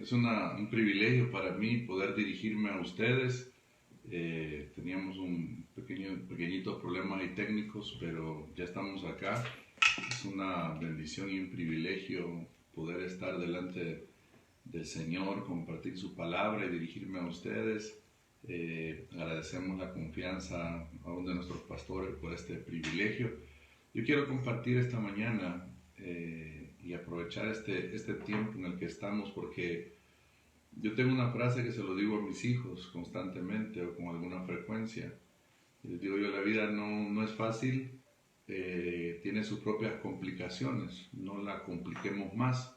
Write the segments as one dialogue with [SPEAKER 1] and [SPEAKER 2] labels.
[SPEAKER 1] Es un privilegio para mí poder dirigirme a ustedes. Teníamos un pequeñitos problemas ahí técnicos, pero ya estamos acá. Es una bendición y un privilegio poder estar delante del Señor, compartir su palabra y dirigirme a ustedes. Agradecemos la confianza aún de nuestros pastores por este privilegio. Yo quiero compartir esta mañana y aprovechar este tiempo en el que estamos, porque yo tengo una frase que se lo digo a mis hijos constantemente o con alguna frecuencia. Les digo yo, la vida no es fácil, tiene sus propias complicaciones, no la compliquemos más,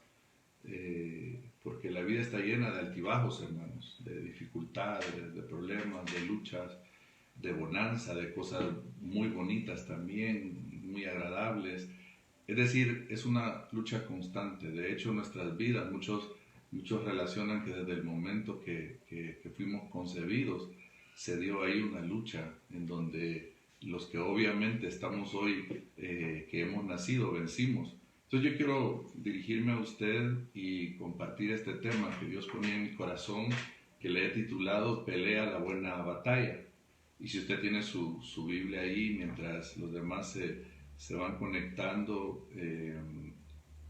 [SPEAKER 1] porque la vida está llena de altibajos, hermanos, de dificultades, de problemas, de luchas, de bonanza, de cosas muy bonitas también, muy agradables. Es decir, es una lucha constante. De hecho, nuestras vidas, muchos relacionan que desde el momento que fuimos concebidos, se dio ahí una lucha en donde los que obviamente estamos hoy, que hemos nacido, vencimos. Entonces yo quiero dirigirme a usted y compartir este tema que Dios ponía en mi corazón, que le he titulado Pelea la buena batalla. Y si usted tiene su Biblia ahí, mientras los demás se van conectando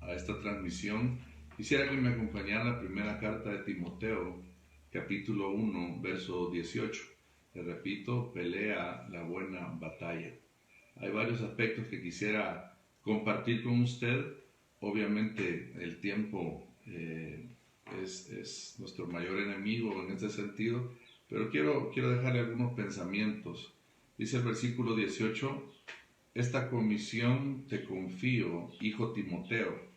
[SPEAKER 1] a esta transmisión, quisiera que me acompañara la primera carta de Timoteo, capítulo 1, verso 18. Le repito, pelea la buena batalla. Hay varios aspectos que quisiera compartir con usted. Obviamente el tiempo es nuestro mayor enemigo en este sentido, pero quiero dejarle algunos pensamientos. Dice el versículo 18, esta comisión te confío, hijo Timoteo,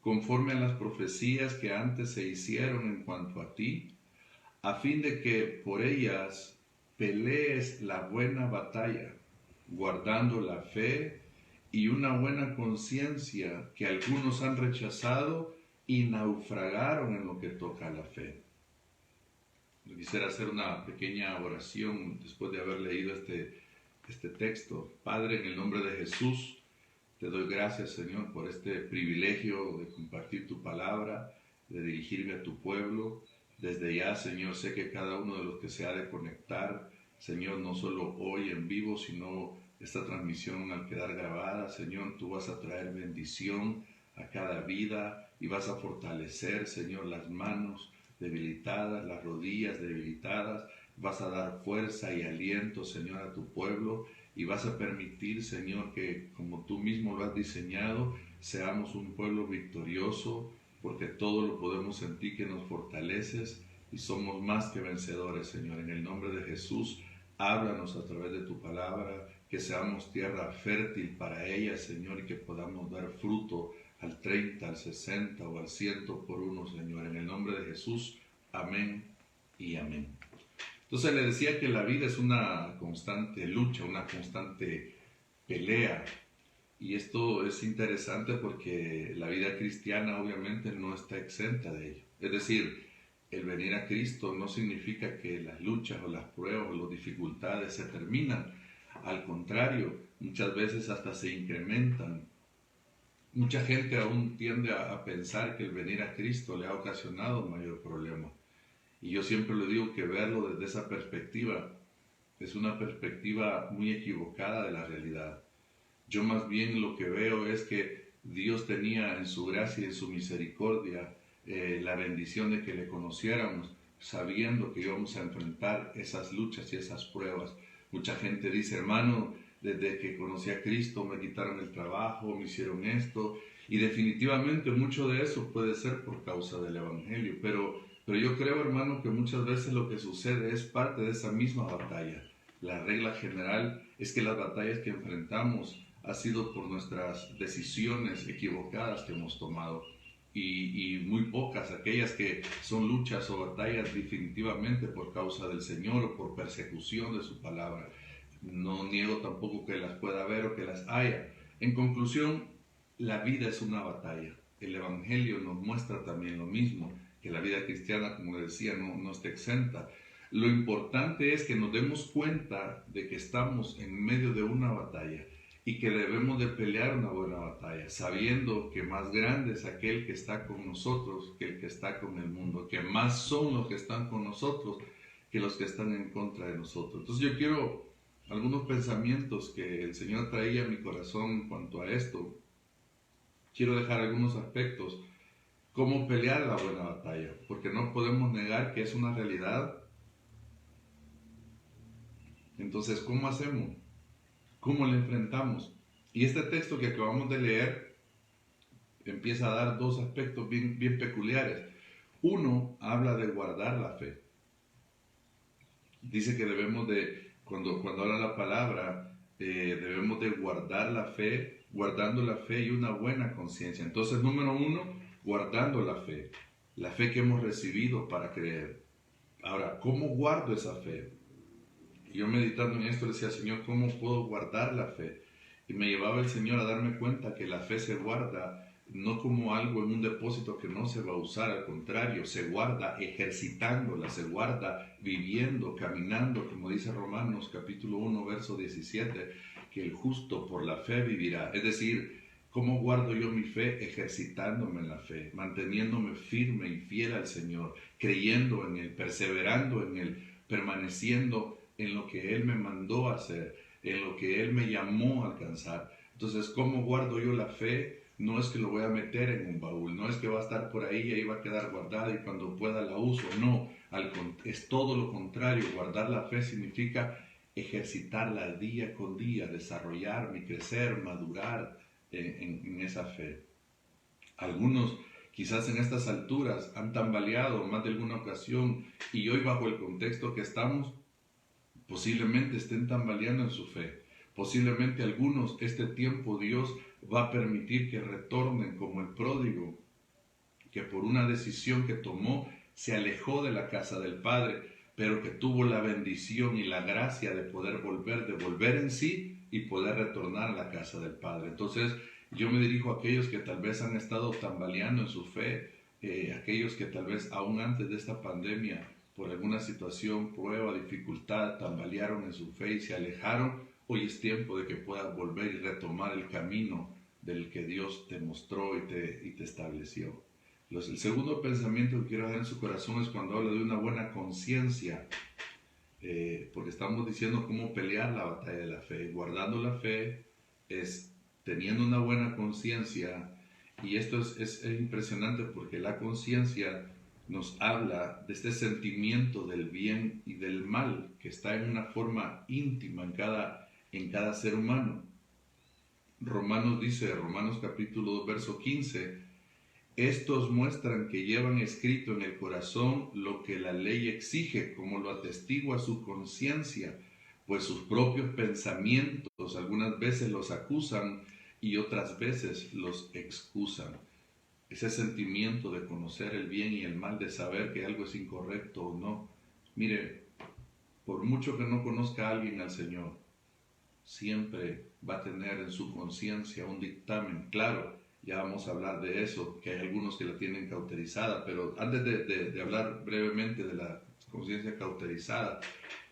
[SPEAKER 1] conforme a las profecías que antes se hicieron en cuanto a ti, a fin de que por ellas pelees la buena batalla, guardando la fe y una buena conciencia, que algunos han rechazado y naufragaron en lo que toca a la fe. Quisiera hacer una pequeña oración después de haber leído este texto. Padre, en el nombre de Jesús, te doy gracias, Señor, por este privilegio de compartir tu palabra, de dirigirme a tu pueblo. Desde ya, Señor, sé que cada uno de los que se ha de conectar, Señor, no solo hoy en vivo, sino esta transmisión al quedar grabada, Señor, tú vas a traer bendición a cada vida y vas a fortalecer, Señor, las manos debilitadas, las rodillas debilitadas, vas a dar fuerza y aliento, Señor, a tu pueblo, y vas a permitir, Señor, que como tú mismo lo has diseñado, seamos un pueblo victorioso, porque todo lo podemos sentir que nos fortaleces y somos más que vencedores, Señor. En el nombre de Jesús, háblanos a través de tu palabra, que seamos tierra fértil para ella, Señor, y que podamos dar fruto al 30, al 60 o al 100 por uno, Señor. En el nombre de Jesús, amén y amén. Entonces le decía que la vida es una constante lucha, una constante pelea. Y esto es interesante porque la vida cristiana obviamente no está exenta de ello. Es decir, el venir a Cristo no significa que las luchas o las pruebas o las dificultades se terminan. Al contrario, muchas veces hasta se incrementan. Mucha gente aún tiende a pensar que el venir a Cristo le ha ocasionado mayor problema. Y yo siempre le digo que verlo desde esa perspectiva es una perspectiva muy equivocada de la realidad. Yo más bien lo que veo es que Dios tenía en su gracia y en su misericordia la bendición de que le conociéramos, sabiendo que íbamos a enfrentar esas luchas y esas pruebas. Mucha gente dice, hermano, desde que conocí a Cristo me quitaron el trabajo, me hicieron esto, y definitivamente mucho de eso puede ser por causa del Evangelio, pero yo creo, hermano, que muchas veces lo que sucede es parte de esa misma batalla. La regla general es que las batallas que enfrentamos ha sido por nuestras decisiones equivocadas que hemos tomado, y muy pocas aquellas que son luchas o batallas definitivamente por causa del Señor o por persecución de su palabra. No niego tampoco que las pueda haber o que las haya. En conclusión, la vida es una batalla. El Evangelio nos muestra también lo mismo, que la vida cristiana, como decía, no está exenta. Lo importante es que nos demos cuenta de que estamos en medio de una batalla y que debemos de pelear una buena batalla, sabiendo que más grande es aquel que está con nosotros que el que está con el mundo. nosotros, que más son los que están con nosotros que los que están en contra de nosotros. Entonces yo quiero algunos pensamientos que el Señor traía a mi corazón en cuanto a esto. Quiero dejar algunos aspectos. Cómo pelear la buena batalla, porque no podemos negar que es una realidad. Entonces, ¿cómo hacemos? ¿Cómo le enfrentamos? Y este texto que acabamos de leer empieza a dar dos aspectos bien peculiares. Uno, habla de guardar la fe. Dice que debemos de, cuando habla la palabra, debemos de guardar la fe, guardando la fe y una buena conciencia. Entonces, número uno, guardando la fe que hemos recibido para creer. Ahora, ¿cómo guardo esa fe? Y yo meditando en esto decía, Señor, ¿cómo puedo guardar la fe? Y me llevaba el Señor a darme cuenta que la fe se guarda no como algo en un depósito que no se va a usar, al contrario, se guarda ejercitándola, se guarda viviendo, caminando, como dice Romanos capítulo 1, verso 17, que el justo por la fe vivirá. Es decir, ¿cómo guardo yo mi fe? Ejercitándome en la fe, manteniéndome firme y fiel al Señor, creyendo en Él, perseverando en Él, permaneciendo en lo que Él me mandó a hacer, en lo que Él me llamó a alcanzar. Entonces, ¿cómo guardo yo la fe? No es que lo voy a meter en un baúl, no es que va a estar por ahí y ahí va a quedar guardada y cuando pueda la uso, no, es todo lo contrario. Guardar la fe significa ejercitarla día con día, desarrollarme, crecer, madurar en esa fe. Algunos quizás en estas alturas han tambaleado más de alguna ocasión y hoy bajo el contexto que estamos, posiblemente estén tambaleando en su fe. Posiblemente algunos este tiempo Dios va a permitir que retornen como el pródigo, que por una decisión que tomó se alejó de la casa del Padre, pero que tuvo la bendición y la gracia de poder volver en sí y poder retornar a la casa del Padre. Entonces yo me dirijo a aquellos que tal vez han estado tambaleando en su fe, aquellos que tal vez aún antes de esta pandemia por alguna situación, prueba, dificultad, tambalearon en su fe y se alejaron. Hoy es tiempo de que puedas volver y retomar el camino del que Dios te mostró y te estableció. El segundo pensamiento que quiero dejar en su corazón es cuando habla de una buena conciencia, porque estamos diciendo cómo pelear la batalla de la fe. Guardando la fe es teniendo una buena conciencia, y esto es impresionante porque la conciencia nos habla de este sentimiento del bien y del mal que está en una forma íntima en cada ser humano. Romanos capítulo 2, verso 15, estos muestran que llevan escrito en el corazón lo que la ley exige, como lo atestigua su conciencia, pues sus propios pensamientos algunas veces los acusan y otras veces los excusan. Ese sentimiento de conocer el bien y el mal, de saber que algo es incorrecto o no. Mire, por mucho que no conozca a alguien al Señor, siempre va a tener en su conciencia un dictamen. Claro, ya vamos a hablar de eso, que hay algunos que la tienen cauterizada, pero antes de hablar brevemente de la conciencia cauterizada,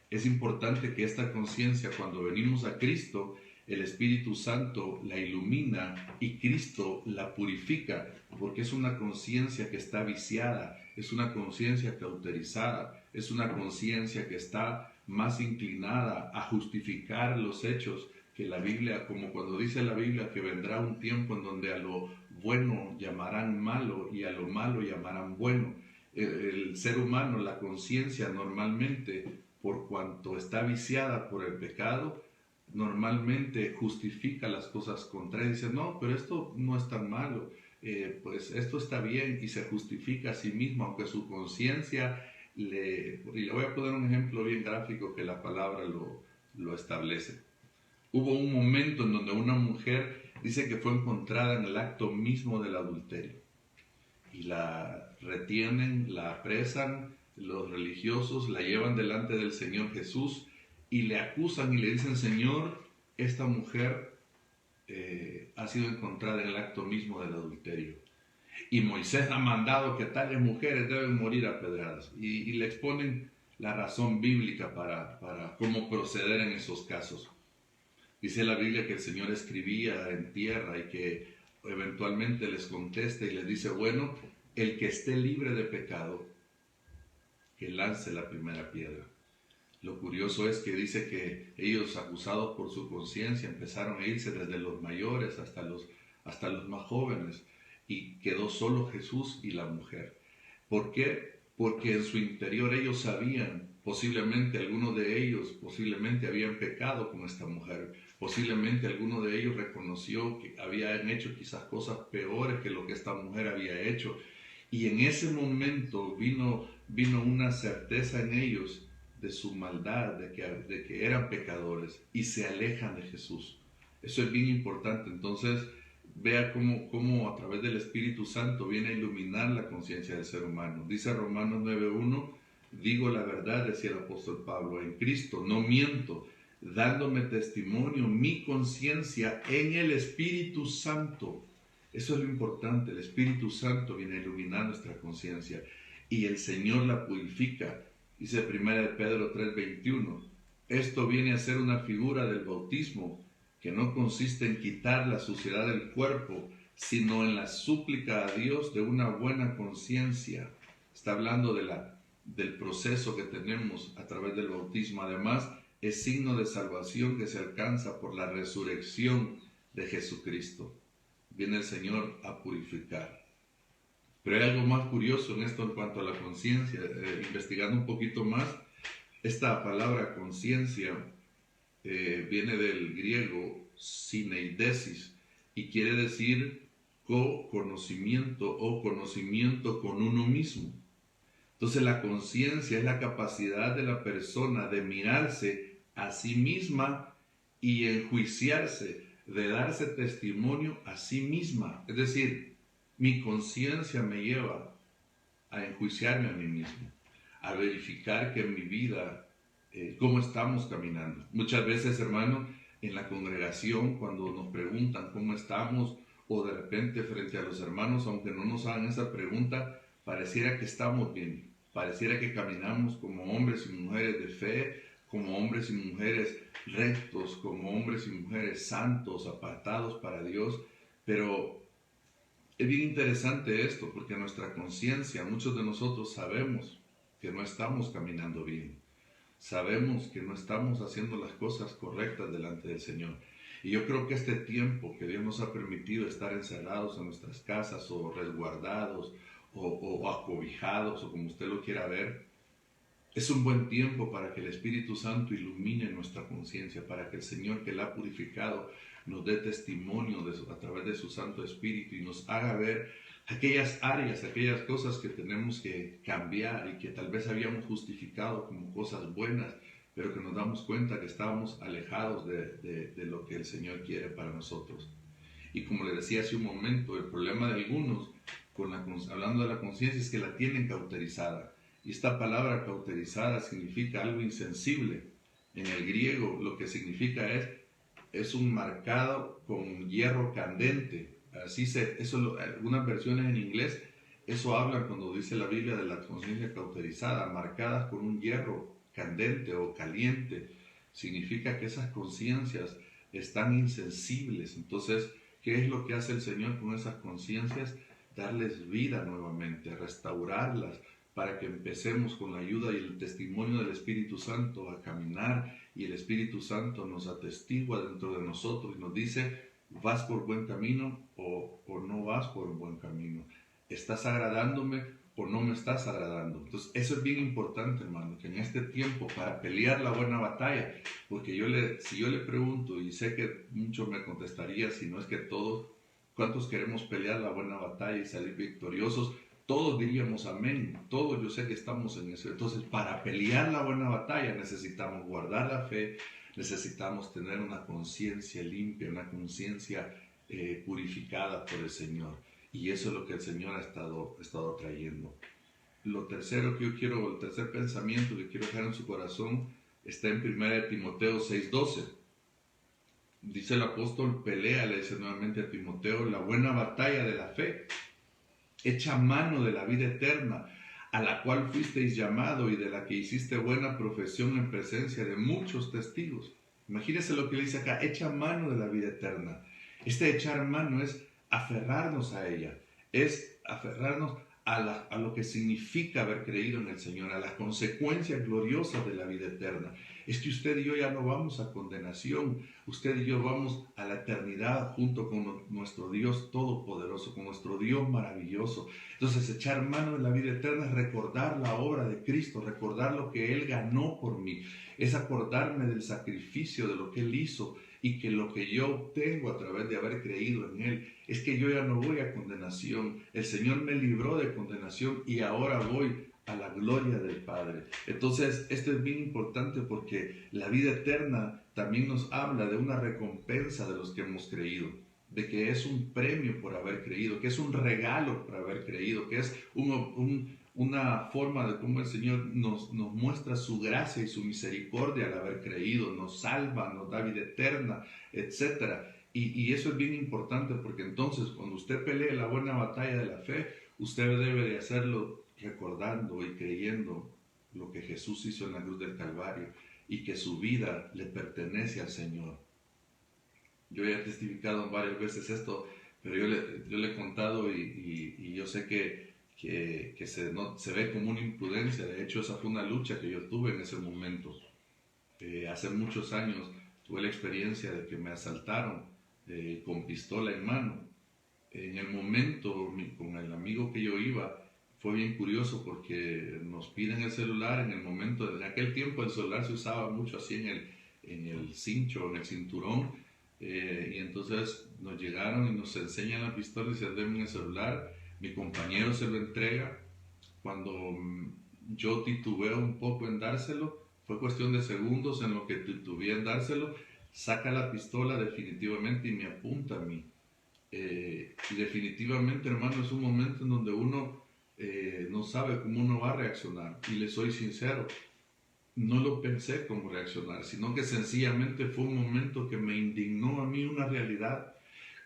[SPEAKER 1] es importante que esta conciencia, cuando venimos a Cristo, el Espíritu Santo la ilumina y Cristo la purifica, porque es una conciencia que está viciada, es una conciencia cauterizada, es una conciencia que está más inclinada a justificar los hechos que la Biblia, como cuando dice la Biblia que vendrá un tiempo en donde a lo bueno llamarán malo y a lo malo llamarán bueno. El ser humano, la conciencia normalmente, por cuanto está viciada por el pecado, normalmente justifica las cosas contrarias. Dice, no, pero esto no es tan malo, pues esto está bien, y se justifica a sí mismo, aunque su conciencia y le voy a poner un ejemplo bien gráfico que la palabra lo establece. Hubo un momento en donde una mujer dice que fue encontrada en el acto mismo del adulterio y la retienen, la apresan, los religiosos la llevan delante del Señor Jesús y le acusan y le dicen, Señor, esta mujer ha sido encontrada en el acto mismo del adulterio. Y Moisés ha mandado que tales mujeres deben morir apedreadas. Y le exponen la razón bíblica para cómo proceder en esos casos. Dice la Biblia que el Señor escribía en tierra y que eventualmente les contesta y les dice, bueno, el que esté libre de pecado, que lance la primera piedra. Lo curioso es que dice que ellos, acusados por su conciencia, empezaron a irse desde los mayores hasta los más jóvenes, y quedó solo Jesús y la mujer. ¿Por qué? Porque en su interior ellos sabían, posiblemente algunos de ellos posiblemente habían pecado con esta mujer, posiblemente alguno de ellos reconoció que habían hecho quizás cosas peores que lo que esta mujer había hecho, y en ese momento vino una certeza en ellos de su maldad, de que eran pecadores, y se alejan de Jesús. Eso es bien importante. Entonces, vea cómo a través del Espíritu Santo viene a iluminar la conciencia del ser humano. Dice Romanos 9:1, digo la verdad, decía el apóstol Pablo, en Cristo no miento, dándome testimonio mi conciencia en el Espíritu Santo. Eso es lo importante. El Espíritu Santo viene a iluminar nuestra conciencia y el Señor la purifica. Dice 1 Pedro 3:21, esto viene a ser una figura del bautismo, que no consiste en quitar la suciedad del cuerpo, sino en la súplica a Dios de una buena conciencia. Está hablando del proceso que tenemos a través del bautismo. Además, es signo de salvación que se alcanza por la resurrección de Jesucristo. Viene el Señor a purificar. Pero hay algo más curioso en esto en cuanto a la conciencia. Investigando un poquito más, esta palabra conciencia viene del griego syneidesis y quiere decir co-conocimiento o conocimiento con uno mismo. Entonces la conciencia es la capacidad de la persona de mirarse a sí misma y enjuiciarse, de darse testimonio a sí misma. Es decir, mi conciencia me lleva a enjuiciarme a mí mismo, a verificar que en mi vida, cómo estamos caminando. Muchas veces, hermano, en la congregación, cuando nos preguntan cómo estamos, o de repente frente a los hermanos, aunque no nos hagan esa pregunta, pareciera que estamos bien, pareciera que caminamos como hombres y mujeres de fe, como hombres y mujeres rectos, como hombres y mujeres santos, apartados para Dios, pero es bien interesante esto, porque nuestra conciencia, muchos de nosotros sabemos que no estamos caminando bien. Sabemos que no estamos haciendo las cosas correctas delante del Señor. Y yo creo que este tiempo que Dios nos ha permitido estar encerrados en nuestras casas o resguardados o acobijados o como usted lo quiera ver, es un buen tiempo para que el Espíritu Santo ilumine nuestra conciencia, para que el Señor que la ha purificado nos dé testimonio a través de su Santo Espíritu y nos haga ver aquellas áreas, aquellas cosas que tenemos que cambiar y que tal vez habíamos justificado como cosas buenas, pero que nos damos cuenta que estábamos alejados de lo que el Señor quiere para nosotros. Y como le decía hace un momento, el problema de algunos, hablando de la conciencia, es que la tienen cauterizada. Y esta palabra cauterizada significa algo insensible. En el griego lo que significa es un marcado con hierro candente. Algunas versiones en inglés, eso hablan cuando dice la Biblia de la conciencia cauterizada, marcadas con un hierro candente o caliente. Significa que esas conciencias están insensibles. Entonces, ¿qué es lo que hace el Señor con esas conciencias? Darles vida nuevamente, restaurarlas, para que empecemos con la ayuda y el testimonio del Espíritu Santo a caminar, y el Espíritu Santo nos atestigua dentro de nosotros y nos dice, ¿vas por buen camino o no vas por buen camino? ¿Estás agradándome o no me estás agradando? Entonces eso es bien importante, hermano, que en este tiempo, para pelear la buena batalla, porque si yo le pregunto, y sé que muchos me contestaría, si no es que todos, ¿cuántos queremos pelear la buena batalla y salir victoriosos? Todos diríamos amén, todos yo sé que estamos en eso. Entonces, para pelear la buena batalla necesitamos guardar la fe, necesitamos tener una conciencia limpia, una conciencia purificada por el Señor. Y eso es lo que el Señor ha estado trayendo. El tercer pensamiento que quiero dejar en su corazón está en 1 Timoteo 6:12. Dice el apóstol, le dice nuevamente a Timoteo, la buena batalla de la fe, echa mano de la vida eterna, a la cual fuisteis llamado y de la que hiciste buena profesión en presencia de muchos testigos. Imagínense lo que le dice acá, echa mano de la vida eterna. Este echar mano es aferrarnos a ella, es aferrarnos a lo que significa haber creído en el Señor, a las consecuencias gloriosas de la vida eterna. Es que usted y yo ya no vamos a condenación, usted y yo vamos a la eternidad junto con nuestro Dios todopoderoso, con nuestro Dios maravilloso. Entonces, echar mano de la vida eterna es recordar la obra de Cristo, recordar lo que Él ganó por mí, es acordarme del sacrificio, de lo que Él hizo, y que lo que yo obtengo a través de haber creído en Él es que yo ya no voy a condenación. El Señor me libró de condenación y ahora voy a la gloria del Padre. Entonces, esto es bien importante porque la vida eterna también nos habla de una recompensa de los que hemos creído, de que es un premio por haber creído, que es un regalo por haber creído, que es una forma de cómo el Señor nos muestra su gracia y su misericordia al haber creído, nos salva, nos da vida eterna, etc. Y eso es bien importante porque entonces cuando usted pelee la buena batalla de la fe, usted debe de hacerlo recordando y creyendo lo que Jesús hizo en la cruz del Calvario y que su vida le pertenece al Señor. Yo ya he testificado varias veces esto, pero yo le he contado y yo sé que se ve como una imprudencia. De hecho, esa fue una lucha que yo tuve en ese momento. Hace muchos años tuve la experiencia de que me asaltaron con pistola en mano. En el momento, con el amigo que yo iba, fue bien curioso porque nos piden el celular en el momento. En aquel tiempo el celular se usaba mucho así en el cincho, en el cinturón. Y entonces nos llegaron y nos enseñan la pistola y se den el celular. Mi compañero se lo entrega. Cuando yo titubeo un poco en dárselo, fue cuestión de segundos en lo que titubeé en dárselo, saca la pistola definitivamente y me apunta a mí. Y definitivamente, hermano, es un momento en donde uno no sabe cómo uno va a reaccionar. Y le soy sincero, no lo pensé cómo reaccionar, sino que sencillamente fue un momento que me indignó a mí una realidad.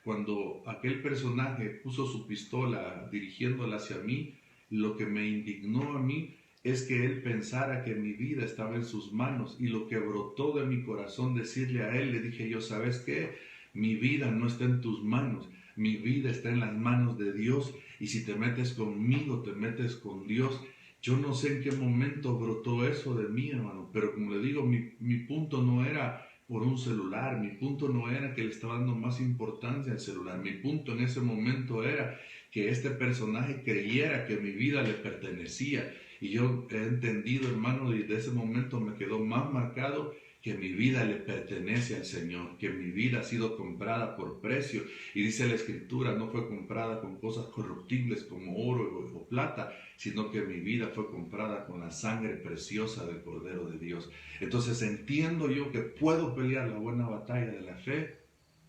[SPEAKER 1] Cuando aquel personaje puso su pistola dirigiéndola hacia mí, lo que me indignó a mí es que él pensara que mi vida estaba en sus manos, y lo que brotó de mi corazón decirle a él, le dije yo, ¿sabes qué? Mi vida no está en tus manos, mi vida está en las manos de Dios, y si te metes conmigo, te metes con Dios. Yo no sé en qué momento brotó eso de mí, hermano, pero como le digo, mi punto no era por un celular, mi punto no era que le estaba dando más importancia al celular, mi punto en ese momento era que este personaje creyera que mi vida le pertenecía. Y yo he entendido, hermano, desde ese momento me quedó más marcado que mi vida le pertenece al Señor, que mi vida ha sido comprada por precio. Y dice la Escritura, no fue comprada con cosas corruptibles como oro o plata, sino que mi vida fue comprada con la sangre preciosa del Cordero de Dios. Entonces entiendo yo que puedo pelear la buena batalla de la fe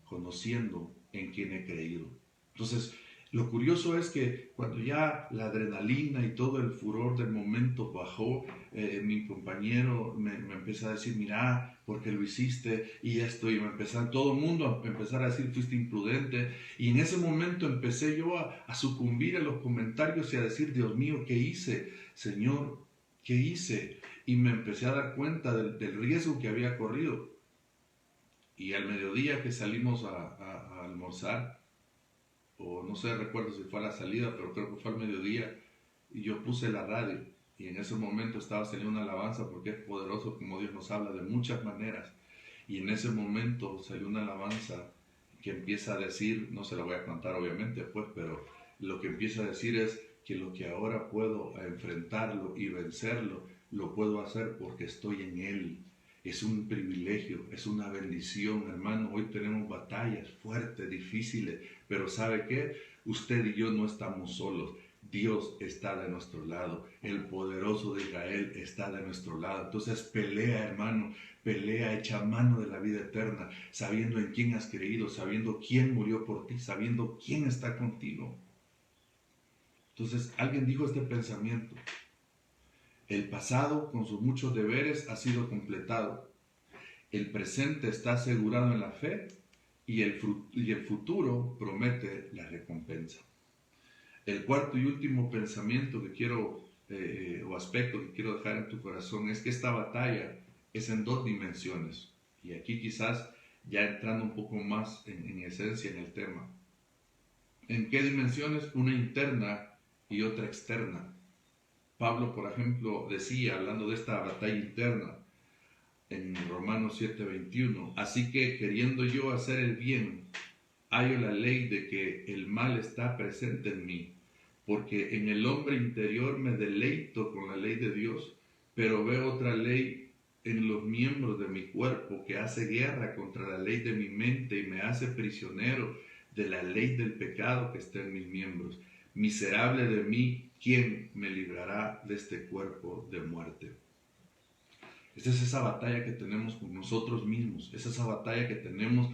[SPEAKER 1] conociendo en quién he creído. Entonces, lo curioso es que cuando ya la adrenalina y todo el furor del momento bajó, mi compañero me empezó a decir, mira, ¿por qué lo hiciste? Y esto, y todo el mundo a empezar a decir, fuiste imprudente. Y en ese momento empecé yo a sucumbir a los comentarios y a decir, Dios mío, ¿qué hice? Señor, ¿qué hice? Y me empecé a dar cuenta del riesgo que había corrido. Y al mediodía que salimos a almorzar, o no sé, recuerdo si fue a la salida, pero creo que fue al mediodía, y yo puse la radio, y en ese momento estaba saliendo una alabanza, porque es poderoso como Dios nos habla de muchas maneras, y en ese momento salió una alabanza que empieza a decir, no se la voy a cantar obviamente pues, pero lo que empieza a decir es que lo que ahora puedo enfrentarlo y vencerlo, lo puedo hacer porque estoy en Él. Es un privilegio, es una bendición, hermano. Hoy tenemos batallas fuertes, difíciles, pero ¿sabe qué? Usted y yo no estamos solos. Dios está de nuestro lado. El poderoso de Israel está de nuestro lado. Entonces pelea, hermano, pelea, echa mano de la vida eterna, sabiendo en quién has creído, sabiendo quién murió por ti, sabiendo quién está contigo. Entonces alguien dijo este pensamiento: el pasado, con sus muchos deberes, ha sido completado. El presente está asegurado en la fe y el futuro promete la recompensa. El cuarto y último pensamiento que quiero, o aspecto que quiero dejar en tu corazón, es que esta batalla es en dos dimensiones. Y aquí quizás ya entrando un poco más en esencia en el tema. ¿En qué dimensiones? Una interna y otra externa. Pablo, por ejemplo, decía, hablando de esta batalla interna, en Romanos 7:21, así que queriendo yo hacer el bien, hallo la ley de que el mal está presente en mí, porque en el hombre interior me deleito con la ley de Dios, pero veo otra ley en los miembros de mi cuerpo que hace guerra contra la ley de mi mente y me hace prisionero de la ley del pecado que está en mis miembros. Miserable de mí, ¿quién me librará de este cuerpo de muerte? Esa es esa batalla que tenemos con nosotros mismos, es esa batalla que tenemos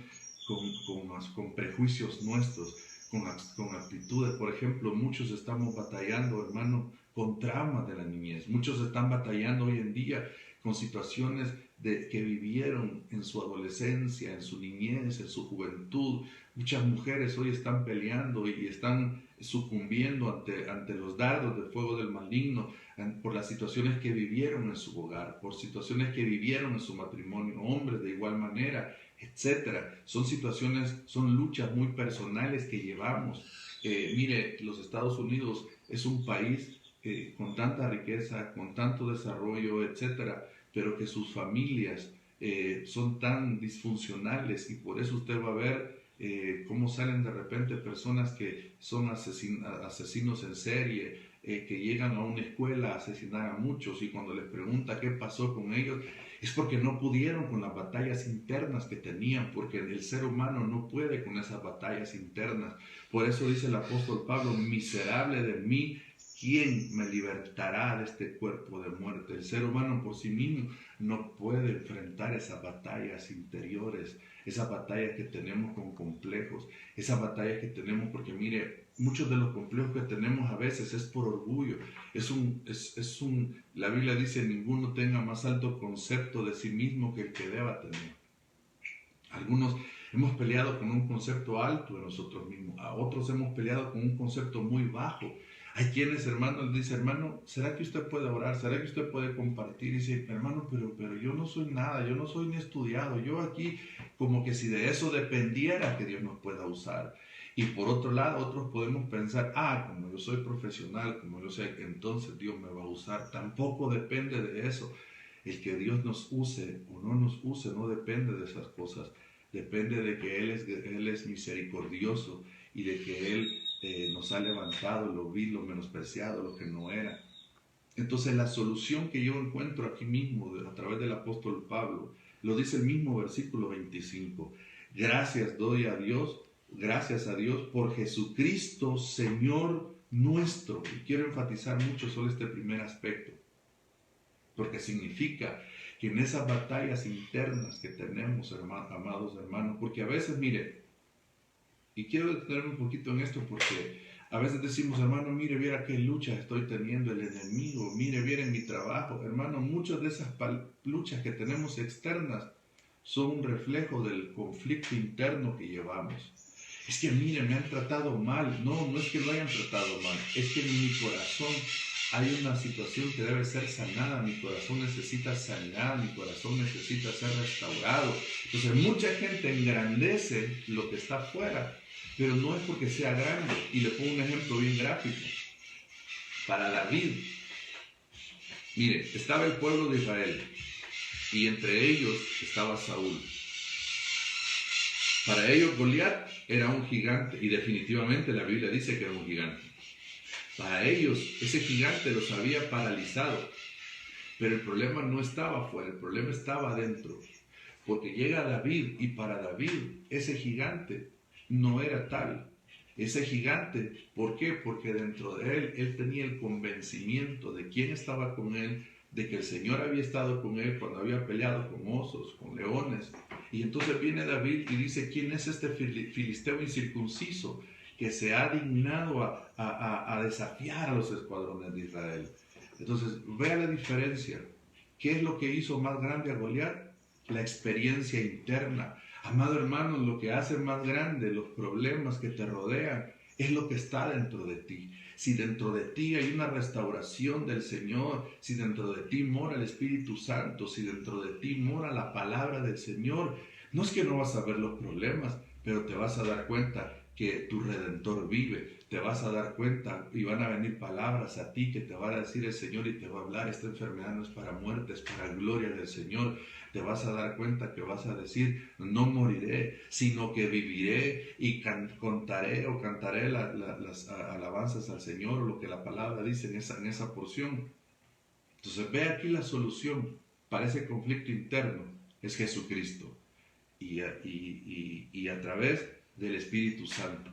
[SPEAKER 1] con prejuicios nuestros, con actitudes. Por ejemplo, muchos estamos batallando, hermano, con traumas de la niñez. Muchos están batallando hoy en día con situaciones que vivieron en su adolescencia, en su niñez, en su juventud. Muchas mujeres hoy están peleando y están sucumbiendo ante los dardos de fuego del maligno, por las situaciones que vivieron en su hogar, por situaciones que vivieron en su matrimonio, hombres de igual manera, etcétera. Son situaciones, son luchas muy personales que llevamos. Mire, los Estados Unidos es un país con tanta riqueza, con tanto desarrollo, etcétera, pero que sus familias son tan disfuncionales, y por eso usted va a ver cómo salen de repente personas que son asesinos en serie, que llegan a una escuela a asesinar a muchos, y cuando les pregunta qué pasó con ellos, es porque no pudieron con las batallas internas que tenían, porque el ser humano no puede con esas batallas internas. Por eso dice el apóstol Pablo, miserable de mí, ¿quién me libertará de este cuerpo de muerte? El ser humano por sí mismo no puede enfrentar esas batallas interiores, esas batallas que tenemos con complejos, esas batallas que tenemos porque, mire, muchos de los complejos que tenemos a veces es por orgullo. La Biblia dice, ninguno tenga más alto concepto de sí mismo que el que deba tener. Algunos hemos peleado con un concepto alto de nosotros mismos, a otros hemos peleado con un concepto muy bajo. Hay quienes, hermano, les dice, hermano, ¿será que usted puede orar? ¿Será que usted puede compartir? Y dice, hermano, pero yo no soy nada, yo no soy ni estudiado, yo aquí como que si de eso dependiera que Dios nos pueda usar. Y por otro lado, otros podemos pensar, como yo soy profesional, como yo sé, entonces Dios me va a usar. Tampoco depende de eso. El que Dios nos use o no nos use no depende de esas cosas. Depende de que Él es misericordioso y de que Él nos ha levantado lo vil, lo menospreciado, lo que no era. Entonces la solución que yo encuentro aquí mismo a través del apóstol Pablo, lo dice el mismo versículo 25. Gracias a Dios por Jesucristo, Señor nuestro. Y quiero enfatizar mucho sobre este primer aspecto, porque significa que en esas batallas internas que tenemos, amados hermanos, porque a veces, mire, y quiero detenerme un poquito en esto porque a veces decimos, hermano, mire, viera qué lucha estoy teniendo el enemigo, mire, viera en mi trabajo. Hermano, muchas de esas luchas que tenemos externas son un reflejo del conflicto interno que llevamos. Es que, mire, me han tratado mal. No es que lo hayan tratado mal, es que en mi corazón hay una situación que debe ser sanada, mi corazón necesita sanidad, mi corazón necesita ser restaurado. Entonces mucha gente engrandece lo que está afuera, pero no es porque sea grande. Y le pongo un ejemplo bien gráfico. Para David, mire, estaba el pueblo de Israel y entre ellos estaba Saúl. Para ellos Goliat era un gigante, y definitivamente la Biblia dice que era un gigante. Para ellos ese gigante los había paralizado, pero el problema no estaba afuera, el problema estaba adentro, porque llega David y para David ese gigante no era tal. Ese gigante, ¿por qué? Porque dentro de él tenía el convencimiento de quién estaba con él, de que el Señor había estado con él cuando había peleado con osos, con leones. Y entonces viene David y dice, ¿quién es este filisteo incircunciso que se ha dignado a desafiar a los escuadrones de Israel? Entonces, vea la diferencia. ¿Qué es lo que hizo más grande a Goliat? La experiencia interna. Amado hermano, lo que hace más grande los problemas que te rodean es lo que está dentro de ti. Si dentro de ti hay una restauración del Señor, si dentro de ti mora el Espíritu Santo, si dentro de ti mora la palabra del Señor, no es que no vas a ver los problemas, pero te vas a dar cuenta que tu Redentor vive. te vas a dar cuenta y van a venir palabras a ti que te va a decir el Señor y te va a hablar. Esta enfermedad no es para muerte, es para gloria del Señor. Te vas a dar cuenta que vas a decir, no moriré, sino que viviré y cantaré las alabanzas al Señor, lo que la palabra dice en esa porción. Entonces ve aquí la solución para ese conflicto interno, es Jesucristo y a través del Espíritu Santo.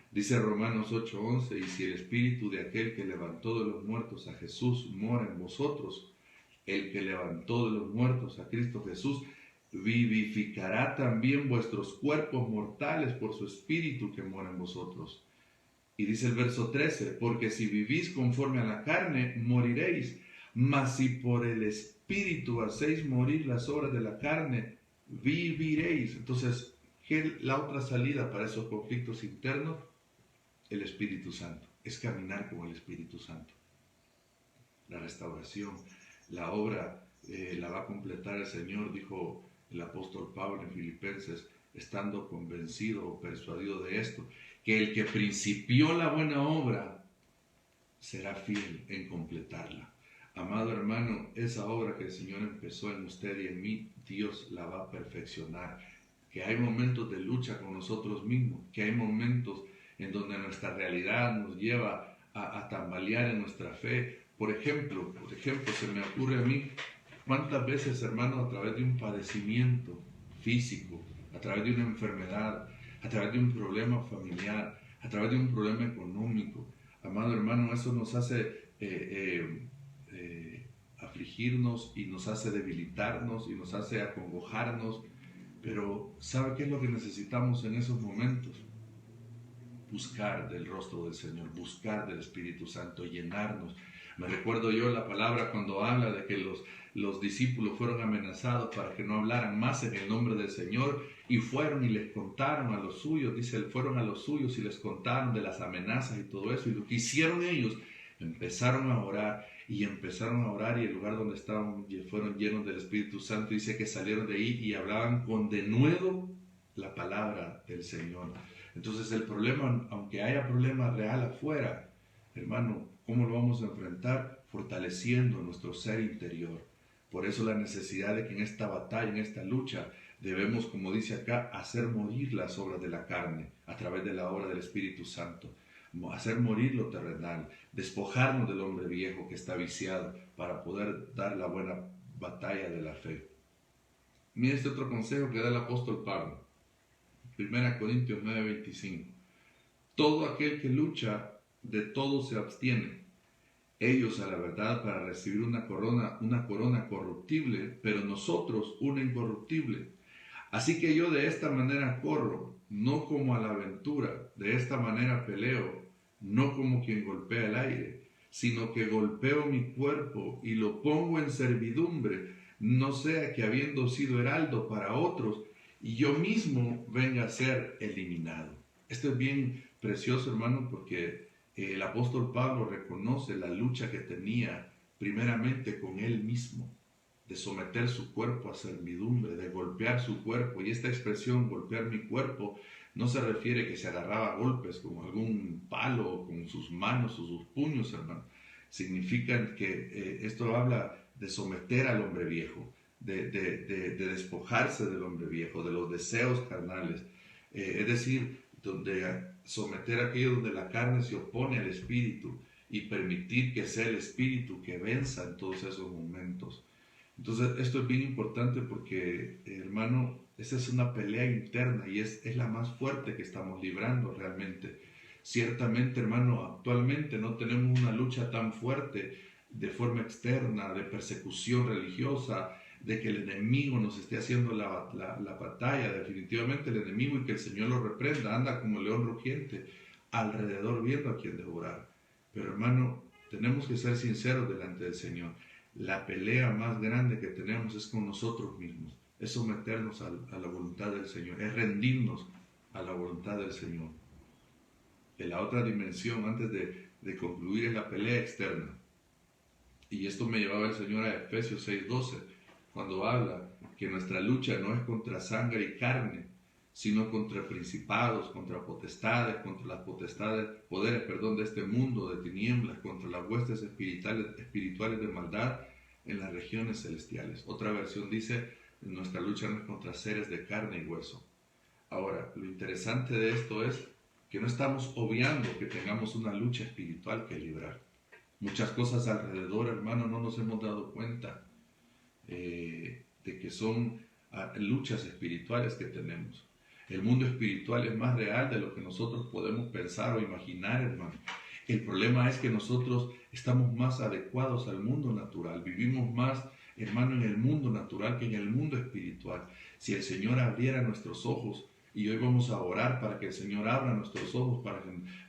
[SPEAKER 1] Dice Romanos 8:11, y si el Espíritu de aquel que levantó de los muertos a Jesús mora en vosotros, el que levantó de los muertos a Cristo Jesús vivificará también vuestros cuerpos mortales por su Espíritu que mora en vosotros. Y dice el verso 13, porque si vivís conforme a la carne, moriréis, mas si por el Espíritu hacéis morir las obras de la carne, viviréis. Entonces, ¿qué es la otra salida para esos conflictos internos? El Espíritu Santo. Es caminar con el Espíritu Santo. La restauración, la obra la va a completar el Señor, dijo el apóstol Pablo en Filipenses, estando convencido o persuadido de esto, que el que principió la buena obra será fiel en completarla. Amado hermano, esa obra que el Señor empezó en usted y en mí, Dios la va a perfeccionar. Que hay momentos de lucha con nosotros mismos, que hay momentos en donde nuestra realidad nos lleva a tambalear en nuestra fe. Por ejemplo, se me ocurre a mí, ¿cuántas veces, hermano, a través de un padecimiento físico, a través de una enfermedad, a través de un problema familiar, a través de un problema económico, amado hermano, eso nos hace afligirnos y nos hace debilitarnos y nos hace acongojarnos? Pero ¿sabe qué es lo que necesitamos en esos momentos? Buscar del rostro del Señor, buscar del Espíritu Santo, llenarnos. Me recuerdo yo la palabra cuando habla de que los discípulos fueron amenazados para que no hablaran más en el nombre del Señor, y fueron y les contaron a los suyos, dice, fueron a los suyos y les contaron de las amenazas y todo eso, y lo que hicieron ellos, empezaron a orar y el lugar donde estaban fueron llenos del Espíritu Santo. Dice que salieron de ahí y hablaban con denuedo la palabra del Señor. Entonces el problema, aunque haya problema real afuera, hermano, ¿cómo lo vamos a enfrentar? Fortaleciendo nuestro ser interior. Por eso la necesidad de que en esta batalla, en esta lucha, debemos, como dice acá, hacer morir las obras de la carne a través de la obra del Espíritu Santo. Hacer morir lo terrenal, despojarnos del hombre viejo que está viciado para poder dar la buena batalla de la fe. Mira este otro consejo que da el apóstol Pablo. 1 Corintios 9:25. Todo aquel que lucha, de todo se abstiene. Ellos a la verdad para recibir una corona corruptible, pero nosotros una incorruptible. Así que yo de esta manera corro, no como a la aventura, de esta manera peleo, no como quien golpea el aire, sino que golpeo mi cuerpo y lo pongo en servidumbre, no sea que habiendo sido heraldo para otros, y yo mismo venga a ser eliminado. Esto es bien precioso, hermano, porque el apóstol Pablo reconoce la lucha que tenía primeramente con él mismo, de someter su cuerpo a servidumbre, de golpear su cuerpo. Y esta expresión, golpear mi cuerpo, no se refiere que se agarraba a golpes con algún palo, con sus manos o sus puños, hermano. Significa que esto habla de someter al hombre viejo, de despojarse del hombre viejo, de los deseos carnales. Es decir, someter aquello donde la carne se opone al espíritu y permitir que sea el espíritu que venza en todos esos momentos. Entonces, esto es bien importante porque, hermano, esa es una pelea interna y es la más fuerte que estamos librando realmente. Ciertamente, hermano, actualmente no tenemos una lucha tan fuerte de forma externa, de persecución religiosa, de que el enemigo nos esté haciendo la batalla. Definitivamente el enemigo, y que el Señor lo reprenda, anda como león rugiente alrededor viendo a quien devorar. Pero, hermano, tenemos que ser sinceros delante del Señor. La pelea más grande que tenemos es con nosotros mismos, es someternos a la voluntad del Señor, es rendirnos a la voluntad del Señor. En la otra dimensión, antes de concluir, es la pelea externa. Y esto me llevaba el Señor a Efesios 6:12, cuando habla que nuestra lucha no es contra sangre y carne, sino contra principados, contra potestades, contra las poderes de este mundo de tinieblas, contra las huestes espirituales de maldad en las regiones celestiales. Otra versión dice, nuestra lucha no es contra seres de carne y hueso. Ahora, lo interesante de esto es que no estamos obviando que tengamos una lucha espiritual que librar. Muchas cosas alrededor, hermano, no nos hemos dado cuenta de que son luchas espirituales que tenemos. El mundo espiritual es más real de lo que nosotros podemos pensar o imaginar, hermano. El problema es que nosotros estamos más adecuados al mundo natural, vivimos más, hermano, en el mundo natural que en el mundo espiritual. Si el Señor abriera nuestros ojos, y hoy vamos a orar para que el Señor abra nuestros ojos,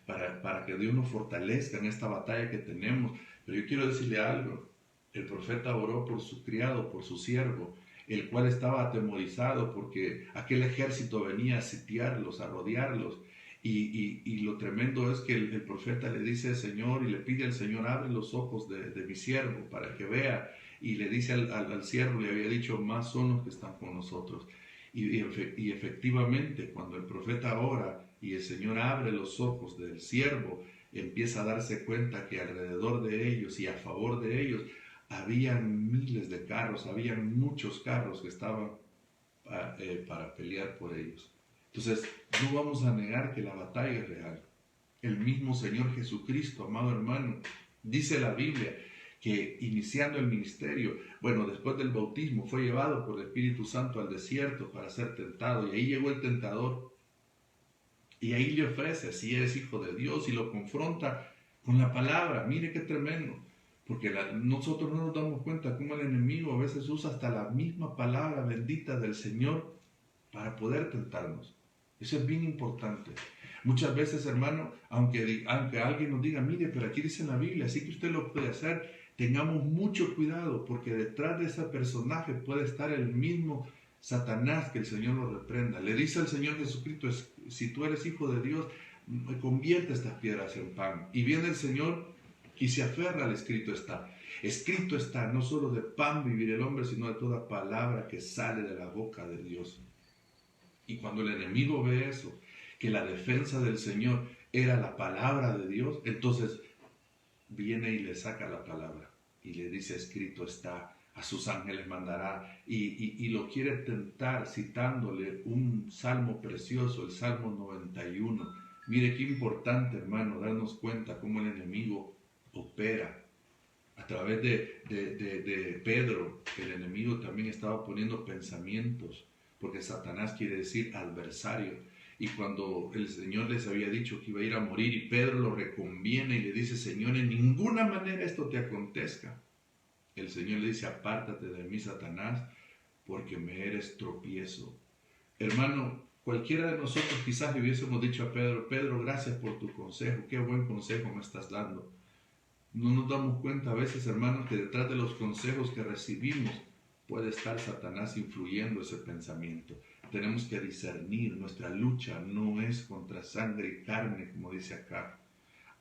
[SPEAKER 1] para que Dios nos fortalezca en esta batalla que tenemos. Pero yo quiero decirle algo, el profeta oró por su criado, por su siervo, el cual estaba atemorizado porque aquel ejército venía a sitiarlos, a rodearlos. Y lo tremendo es que el profeta le dice al Señor y le pide al Señor, abre los ojos de mi siervo para que vea. Y le dice al siervo, le había dicho, más son los que están con nosotros. Y efectivamente, cuando el profeta ora y el Señor abre los ojos del siervo, empieza a darse cuenta que alrededor de ellos y a favor de ellos habían miles de carros, habían muchos carros que estaban para pelear por ellos. Entonces, no vamos a negar que la batalla es real. El mismo Señor Jesucristo, amado hermano, dice la Biblia que iniciando el ministerio, después del bautismo, fue llevado por el Espíritu Santo al desierto para ser tentado, y ahí llegó el tentador, y ahí le ofrece, si eres hijo de Dios, y lo confronta con la palabra. Mire qué tremendo, porque nosotros no nos damos cuenta cómo el enemigo a veces usa hasta la misma palabra bendita del Señor para poder tentarnos. Eso es bien importante. Muchas veces, hermano, aunque alguien nos diga, mire, pero aquí dice en la Biblia, así que usted lo puede hacer, tengamos mucho cuidado, porque detrás de ese personaje puede estar el mismo Satanás, que el Señor lo reprenda. Le dice al Señor Jesucristo, si tú eres hijo de Dios, convierte estas piedras en pan. Y viene el Señor y se aferra al escrito está. Escrito está, no solo de pan vivir el hombre, sino de toda palabra que sale de la boca de Dios. Y cuando el enemigo ve eso, que la defensa del Señor era la palabra de Dios, entonces viene y le saca la palabra y le dice, escrito está, a sus ángeles mandará, y lo quiere tentar citándole un salmo precioso, el Salmo 91. Mire qué importante, hermano, darnos cuenta cómo el enemigo opera. A través de Pedro, el enemigo también estaba poniendo pensamientos, porque Satanás quiere decir adversario. Y cuando el Señor les había dicho que iba a ir a morir, y Pedro lo reconviene y le dice, Señor, en ninguna manera esto te acontezca. El Señor le dice, apártate de mí, Satanás, porque me eres tropiezo. Hermano, cualquiera de nosotros quizás le hubiésemos dicho a Pedro, Pedro, gracias por tu consejo, qué buen consejo me estás dando. No nos damos cuenta a veces, hermanos, que detrás de los consejos que recibimos puede estar Satanás influyendo ese pensamiento. Tenemos que discernir, nuestra lucha no es contra sangre y carne, como dice acá.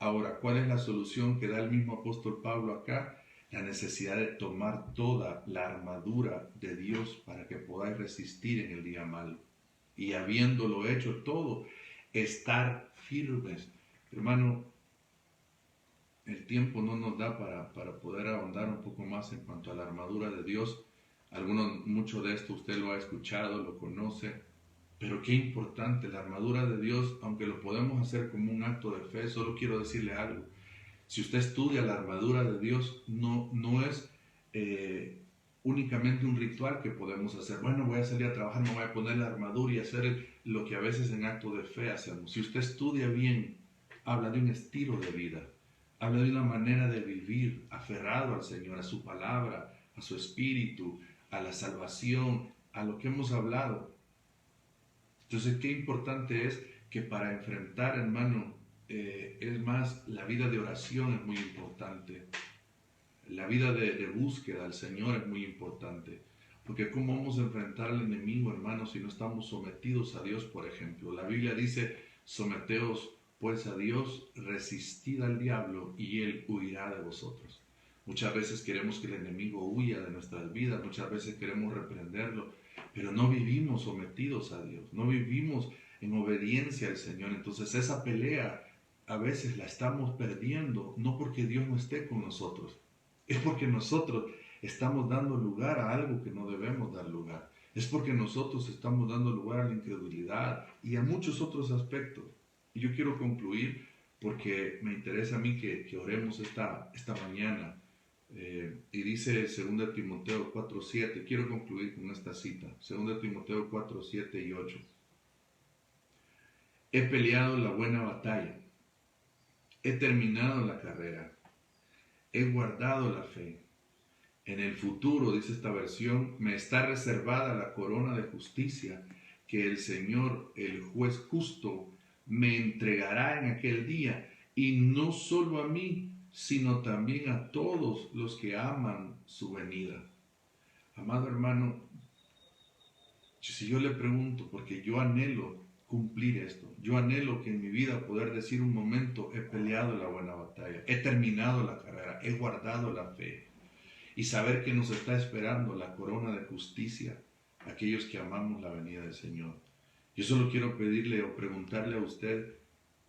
[SPEAKER 1] Ahora, ¿cuál es la solución que da el mismo apóstol Pablo acá? La necesidad de tomar toda la armadura de Dios para que podáis resistir en el día malo. Y habiéndolo hecho todo, estar firmes. Hermano, el tiempo no nos da para poder ahondar un poco más en cuanto a la armadura de Dios. Mucho de esto usted lo ha escuchado, lo conoce, pero qué importante la armadura de Dios, aunque lo podemos hacer como un acto de fe. Solo quiero decirle algo. Si usted estudia la armadura de Dios, no es únicamente un ritual que podemos hacer. Voy a salir a trabajar, me voy a poner la armadura y hacer lo que a veces en acto de fe hacemos. Si usted estudia bien, habla de un estilo de vida, habla de una manera de vivir aferrado al Señor, a su palabra, a su espíritu, a la salvación, a lo que hemos hablado. Entonces, qué importante es que para enfrentar, hermano, es más, la vida de oración es muy importante. La vida de búsqueda al Señor es muy importante. Porque ¿cómo vamos a enfrentar al enemigo, hermano, si no estamos sometidos a Dios, por ejemplo? La Biblia dice, someteos pues a Dios, resistid al diablo y él huirá de vosotros. Muchas veces queremos que el enemigo huya de nuestras vidas, muchas veces queremos reprenderlo, pero no vivimos sometidos a Dios, no vivimos en obediencia al Señor. Entonces esa pelea a veces la estamos perdiendo, no porque Dios no esté con nosotros, es porque nosotros estamos dando lugar a algo que no debemos dar lugar. Es porque nosotros estamos dando lugar a la incredulidad y a muchos otros aspectos. Y yo quiero concluir porque me interesa a mí que oremos esta mañana. Y dice 2 Timoteo 4:7, quiero concluir con esta cita, 2 Timoteo 4:7 y 8. He peleado la buena batalla, he terminado la carrera, he guardado la fe. En el futuro, dice esta versión, me está reservada la corona de justicia que el Señor, el juez justo, me entregará en aquel día, y no solo a mí, sino también a todos los que aman su venida. Amado hermano, si yo le pregunto, porque yo anhelo cumplir esto, yo anhelo que en mi vida poder decir un momento, he peleado la buena batalla, he terminado la carrera, he guardado la fe, y saber que nos está esperando la corona de justicia, aquellos que amamos la venida del Señor. Yo solo quiero pedirle o preguntarle a usted,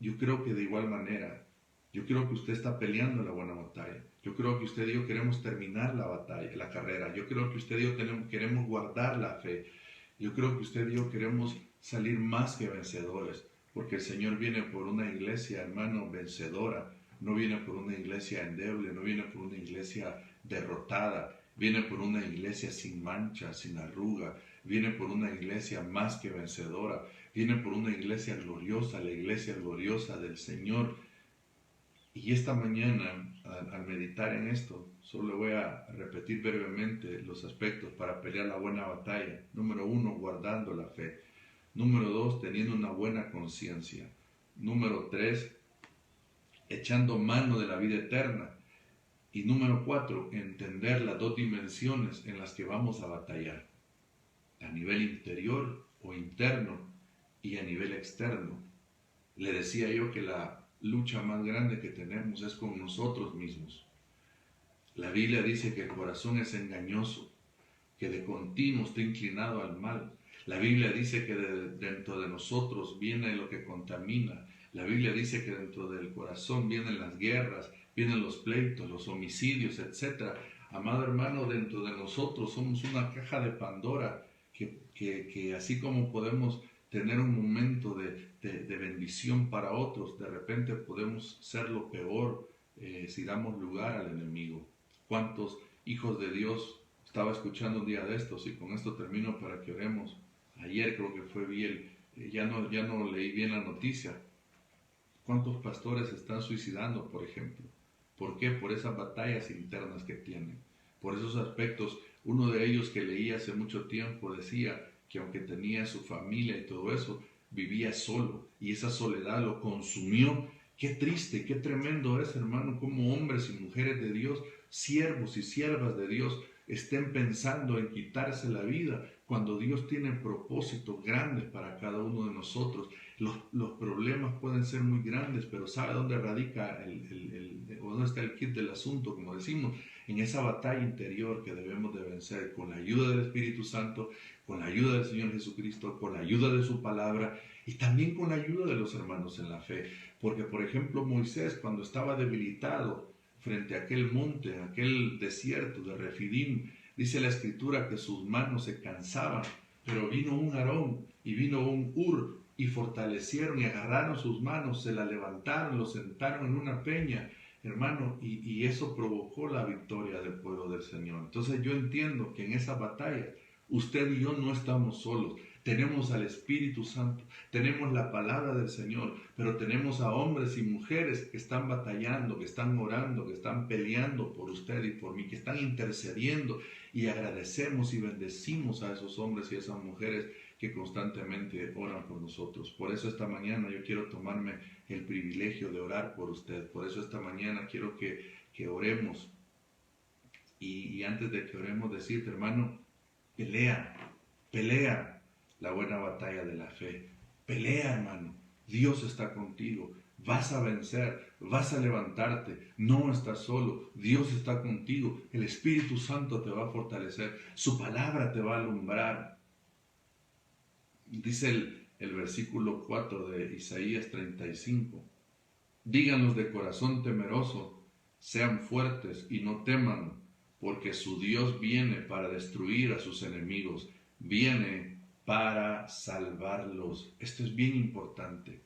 [SPEAKER 1] yo creo que de igual manera, yo creo que usted está peleando la buena batalla. Yo creo que usted y yo queremos terminar la batalla, la carrera. Yo creo que usted y yo queremos guardar la fe. Yo creo que usted y yo queremos salir más que vencedores, porque el Señor viene por una iglesia, hermano, vencedora. No viene por una iglesia endeble, no viene por una iglesia derrotada, viene por una iglesia sin mancha, sin arruga, viene por una iglesia más que vencedora, viene por una iglesia gloriosa, la iglesia gloriosa del Señor. Y esta mañana, al meditar en esto, solo voy a repetir brevemente los aspectos para pelear la buena batalla. Número 1, guardando la fe. Número 2, teniendo una buena conciencia. Número 3, echando mano de la vida eterna. Y número 4, entender las dos dimensiones en las que vamos a batallar. A nivel interior o interno y a nivel externo. Le decía yo que la lucha más grande que tenemos es con nosotros mismos. La Biblia dice que el corazón es engañoso, que de continuo está inclinado al mal. La Biblia dice que dentro de nosotros viene lo que contamina. La Biblia dice que dentro del corazón vienen las guerras, vienen los pleitos, los homicidios, etc. Amado hermano, dentro de nosotros somos una caja de Pandora que así como podemos tener un momento de bendición para otros, de repente podemos ser lo peor si damos lugar al enemigo. ¿Cuántos hijos de Dios? Estaba escuchando un día de estos y con esto termino para que oremos. Ayer creo que fue bien, ya no leí bien la noticia. ¿Cuántos pastores se están suicidando, por ejemplo? ¿Por qué? Por esas batallas internas que tienen, por esos aspectos. Uno de ellos que leí hace mucho tiempo decía que aunque tenía su familia y todo eso, vivía solo y esa soledad lo consumió. Qué triste, qué tremendo es, hermano, como hombres y mujeres de Dios, siervos y siervas de Dios, estén pensando en quitarse la vida cuando Dios tiene propósitos grandes para cada uno de nosotros. Los problemas pueden ser muy grandes, pero ¿sabe dónde radica dónde está el kit del asunto? Como decimos, en esa batalla interior que debemos de vencer con la ayuda del Espíritu Santo, con la ayuda del Señor Jesucristo, con la ayuda de su palabra y también con la ayuda de los hermanos en la fe. Porque, por ejemplo, Moisés, cuando estaba debilitado frente a aquel monte, a aquel desierto de Refidim, dice la Escritura que sus manos se cansaban, pero vino un Aarón y vino un Hur y fortalecieron y agarraron sus manos, se la levantaron, lo sentaron en una peña, hermano, y eso provocó la victoria del pueblo del Señor. Entonces yo entiendo que en esa batalla usted y yo no estamos solos. Tenemos al Espíritu Santo, tenemos la palabra del Señor, pero tenemos a hombres y mujeres que están batallando, que están orando, que están peleando por usted y por mí, que están intercediendo, y agradecemos y bendecimos a esos hombres y a esas mujeres que constantemente oran por nosotros. Por eso esta mañana yo quiero tomarme el privilegio de orar por usted. Por eso esta mañana quiero que oremos. Y antes de que oremos, decirte, hermano, pelea la buena batalla de la fe. Pelea, hermano. Dios está contigo. Vas a vencer, vas a levantarte. No estás solo. Dios está contigo. El Espíritu Santo te va a fortalecer. Su palabra te va a alumbrar. Dice el versículo 4 de Isaías 35. Díganlos de corazón temeroso, sean fuertes y no teman, porque su Dios viene para destruir a sus enemigos, viene para salvarlos. Esto es bien importante.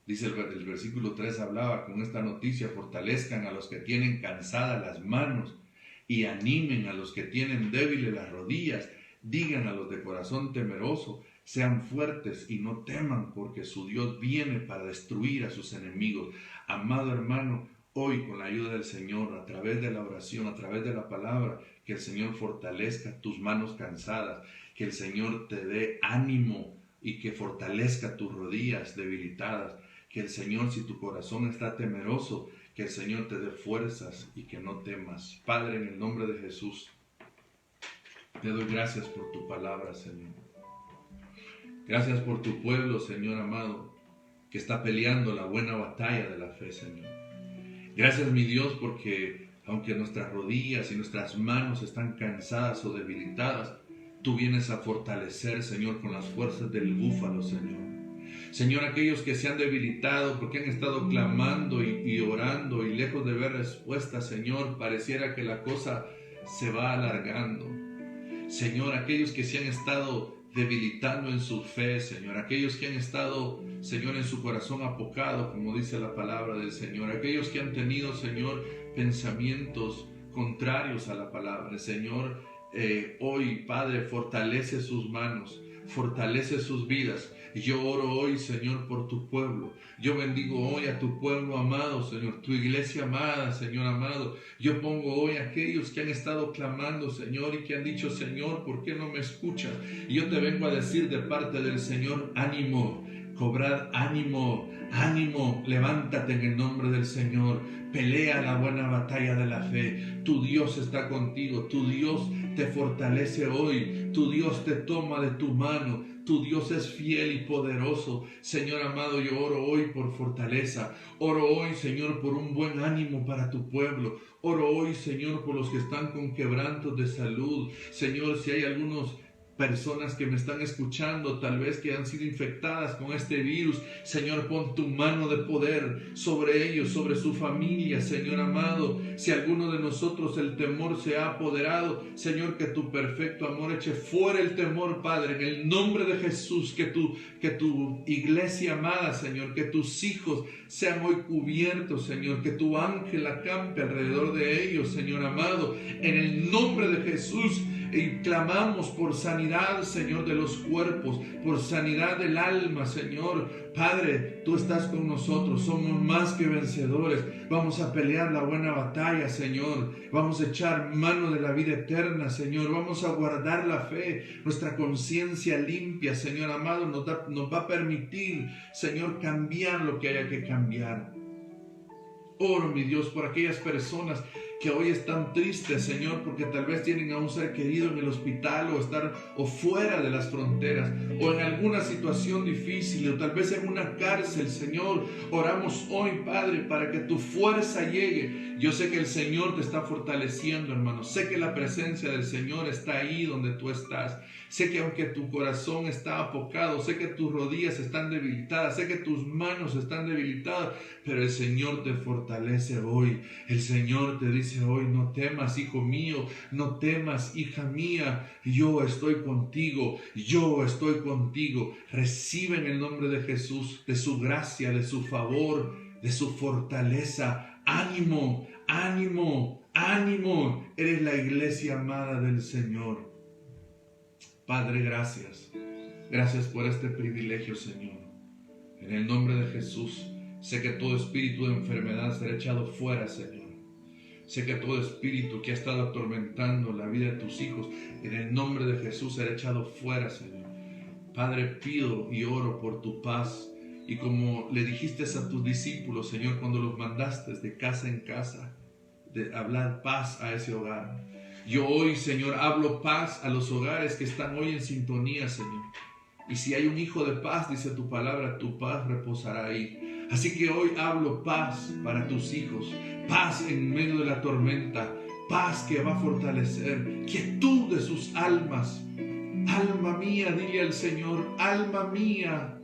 [SPEAKER 1] Dice el versículo 3, hablaba con esta noticia: fortalezcan a los que tienen cansadas las manos y animen a los que tienen débiles las rodillas. Digan a los de corazón temeroso, sean fuertes y no teman, porque su Dios viene para destruir a sus enemigos. Amado hermano, hoy con la ayuda del Señor, a través de la oración, a través de la palabra, que el Señor fortalezca tus manos cansadas, que el Señor te dé ánimo y que fortalezca tus rodillas debilitadas, que el Señor, si tu corazón está temeroso, que el Señor te dé fuerzas y que no temas. Padre, en el nombre de Jesús, te doy gracias por tu palabra, Señor. Gracias por tu pueblo, Señor amado, que está peleando la buena batalla de la fe, Señor. Gracias, mi Dios, porque aunque nuestras rodillas y nuestras manos están cansadas o debilitadas, tú vienes a fortalecer, Señor, con las fuerzas del búfalo, Señor. Señor, aquellos que se han debilitado porque han estado clamando y orando y lejos de ver respuesta, Señor, pareciera que la cosa se va alargando. Señor, aquellos que se han estado debilitando en su fe, Señor, aquellos que han estado, Señor, en su corazón apocado, como dice la palabra del Señor, aquellos que han tenido, Señor, pensamientos contrarios a la palabra, Señor, hoy, Padre, fortalece sus manos, fortalece sus vidas. Yo oro hoy, Señor, por tu pueblo. Yo bendigo hoy a tu pueblo amado, Señor, tu iglesia amada, Señor amado. Yo pongo hoy a aquellos que han estado clamando, Señor, y que han dicho, Señor, ¿por qué no me escuchas? Y yo te vengo a decir de parte del Señor, ánimo, cobrad ánimo, ánimo, levántate en el nombre del Señor. Pelea la buena batalla de la fe. Tu Dios está contigo, tu Dios te fortalece hoy, tu Dios te toma de tu mano. Tu Dios es fiel y poderoso. Señor amado, yo oro hoy por fortaleza. Oro hoy, Señor, por un buen ánimo para tu pueblo. Oro hoy, Señor, por los que están con quebrantos de salud. Señor, si hay algunos personas que me están escuchando, tal vez que han sido infectadas con este virus, Señor, pon tu mano de poder sobre ellos, sobre su familia, Señor amado. Si alguno de nosotros el temor se ha apoderado, Señor, que tu perfecto amor eche fuera el temor, Padre, en el nombre de Jesús. Que tu iglesia amada, Señor, que tus hijos sean hoy cubiertos, Señor, que tu ángel acampe alrededor de ellos, Señor amado, en el nombre de Jesús. Y clamamos por sanidad, Señor, de los cuerpos, por sanidad del alma, Señor. Padre, tú estás con nosotros, somos más que vencedores. Vamos a pelear la buena batalla, Señor. Vamos a echar mano de la vida eterna, Señor. Vamos a guardar la fe. Nuestra conciencia limpia, Señor amado, nos va a permitir, Señor, cambiar lo que haya que cambiar. Oro, mi Dios, por aquellas personas que hoy están tristes, Señor, porque tal vez tienen a un ser querido en el hospital o fuera de las fronteras, o en alguna situación difícil, o tal vez en una cárcel, Señor. Oramos hoy, Padre, para que tu fuerza llegue. Yo sé que el Señor te está fortaleciendo, hermano. Sé que la presencia del Señor está ahí donde tú estás. Sé que aunque tu corazón está apocado, sé que tus rodillas están debilitadas, sé que tus manos están debilitadas, pero el Señor te fortalece hoy. El Señor te dice hoy: no temas, hijo mío, no temas, hija mía, yo estoy contigo, yo estoy contigo. Recibe en el nombre de Jesús, de su gracia, de su favor, de su fortaleza. Ánimo, ánimo, ánimo. Eres la iglesia amada del Señor. Padre, gracias. Gracias por este privilegio, Señor. En el nombre de Jesús, sé que todo espíritu de enfermedad será echado fuera, Señor. Sé que todo espíritu que ha estado atormentando la vida de tus hijos, en el nombre de Jesús será echado fuera, Señor. Padre, pido y oro por tu paz. Y como le dijiste a tus discípulos, Señor, cuando los mandaste de casa en casa, de hablar paz a ese hogar. Yo hoy, Señor, hablo paz a los hogares que están hoy en sintonía, Señor. Y si hay un hijo de paz, dice tu palabra, tu paz reposará ahí. Así que hoy hablo paz para tus hijos, paz en medio de la tormenta, paz que va a fortalecer, quietud de sus almas. Alma mía, dile al Señor, alma mía,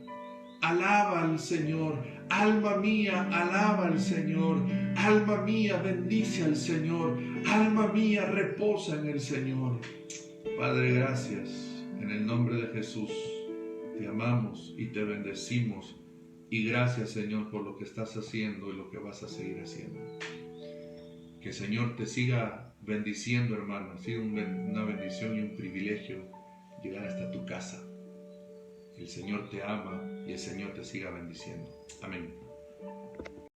[SPEAKER 1] alaba al Señor. Alma mía, alaba al Señor. Alma mía, bendice al Señor. Alma mía, reposa en el Señor. Padre, gracias. En el nombre de Jesús, te amamos y te bendecimos. Y gracias, Señor, por lo que estás haciendo y lo que vas a seguir haciendo. Que el Señor te siga bendiciendo, hermano. Ha sido una bendición y un privilegio llegar hasta tu casa. El Señor te ama y el Señor te siga bendiciendo. Amén.